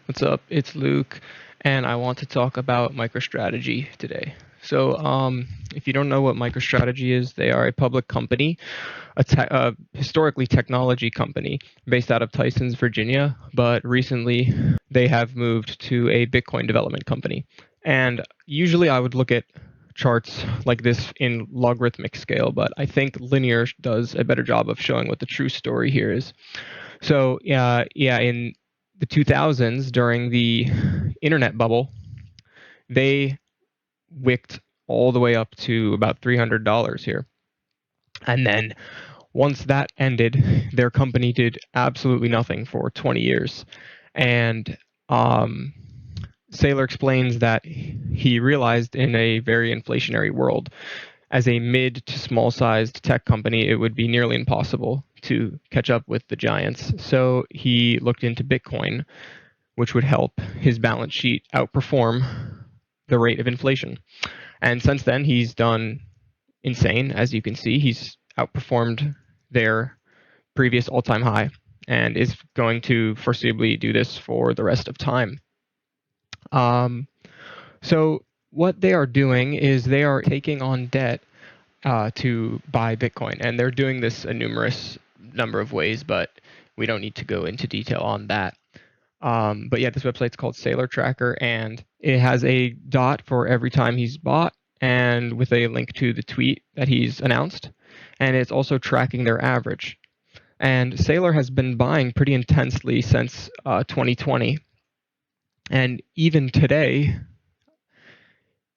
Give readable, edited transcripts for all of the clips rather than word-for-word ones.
What's up? It's Luke, and I want to talk about MicroStrategy today. If you don't know what MicroStrategy is, they are a public company, a historically technology company based out of Tysons, Virginia, but recently they have moved to a Bitcoin development company. And usually I would look at charts like this in logarithmic scale, but I think linear does a better job of showing what the true story here is. In the 2000s, during the internet bubble, they wicked all the way up to about $300 here. And then once that ended, their company did absolutely nothing for 20 years. And Saylor explains that he realized in a very inflationary world, as a mid to small sized tech company, it would be nearly impossible to catch up with the giants. So he looked into Bitcoin, which would help his balance sheet outperform the rate of inflation. And since then, he's done insane. As you can see, he's outperformed their previous all-time high and is going to foreseeably do this for the rest of time. So what they are doing is they are taking on debt to buy Bitcoin, and they're doing this a numerous number of ways, but we don't need to go into detail on that. But yeah, this website's called Saylor Tracker, and it has a dot for every time he's bought, and with a link to the tweet that he's announced, and it's also tracking their average. And Saylor has been buying pretty intensely since 2020, and even today,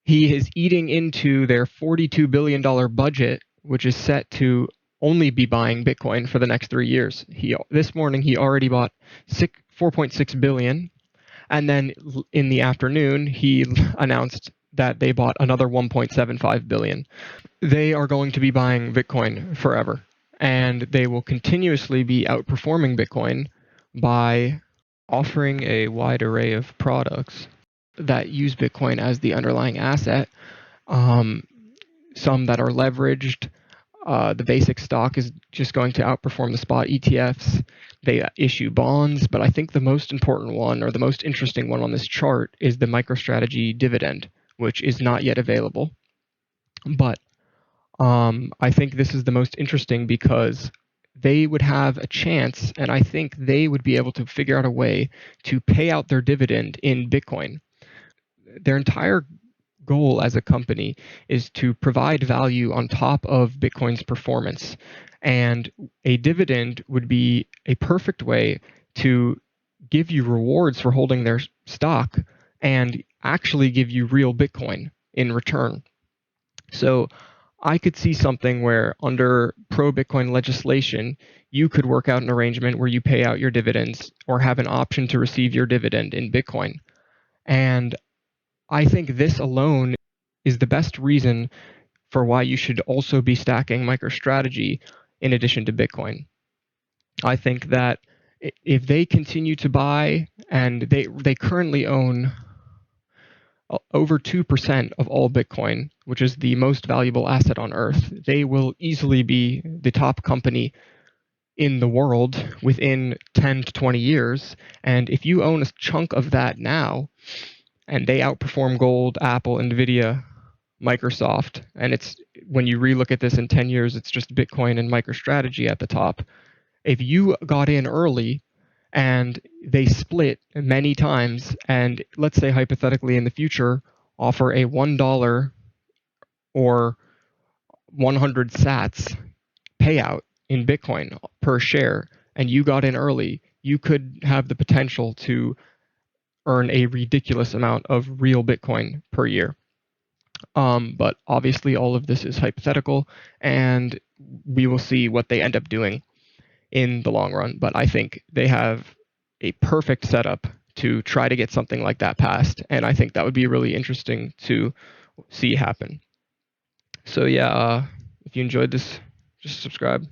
he is eating into their $42 billion budget, which is set to only be buying Bitcoin for the next 3 years. This morning he already bought 4.6 billion, and then in the afternoon he announced that they bought another 1.75 billion. They are going to be buying Bitcoin forever, and they will continuously be outperforming Bitcoin by offering a wide array of products that use Bitcoin as the underlying asset. Some that are leveraged. The basic stock is just going to outperform the spot ETFs. They issue bonds, but I think the most important one, or the most interesting one on this chart, is the MicroStrategy dividend, which is not yet available. But I think this is the most interesting because they would have a chance, and I think they would be able to figure out a way to pay out their dividend in Bitcoin. Their entire goal as a company is to provide value on top of Bitcoin's performance. And a dividend would be a perfect way to give you rewards for holding their stock and actually give you real Bitcoin in return. So I could see something where under pro-Bitcoin legislation, you could work out an arrangement where you pay out your dividends or have an option to receive your dividend in Bitcoin. And I think this alone is the best reason for why you should also be stacking MicroStrategy in addition to Bitcoin. I think that if they continue to buy, and they currently own over 2% of all Bitcoin, which is the most valuable asset on Earth, they will easily be the top company in the world within 10 to 20 years. And if you own a chunk of that now, and they outperform gold, Apple, Nvidia, Microsoft, and it's when you relook at this in 10 years, it's just Bitcoin and MicroStrategy at the top. If you got in early and they split many times, and let's say hypothetically in the future offer a $1 or 100 sats payout in Bitcoin per share, and you got in early, you could have the potential to earn a ridiculous amount of real Bitcoin per year. But obviously all of this is hypothetical, and we will see what they end up doing in the long run. But I think they have a perfect setup to try to get something like that passed, and I think that would be really interesting to see happen. So yeah, if you enjoyed this, just subscribe.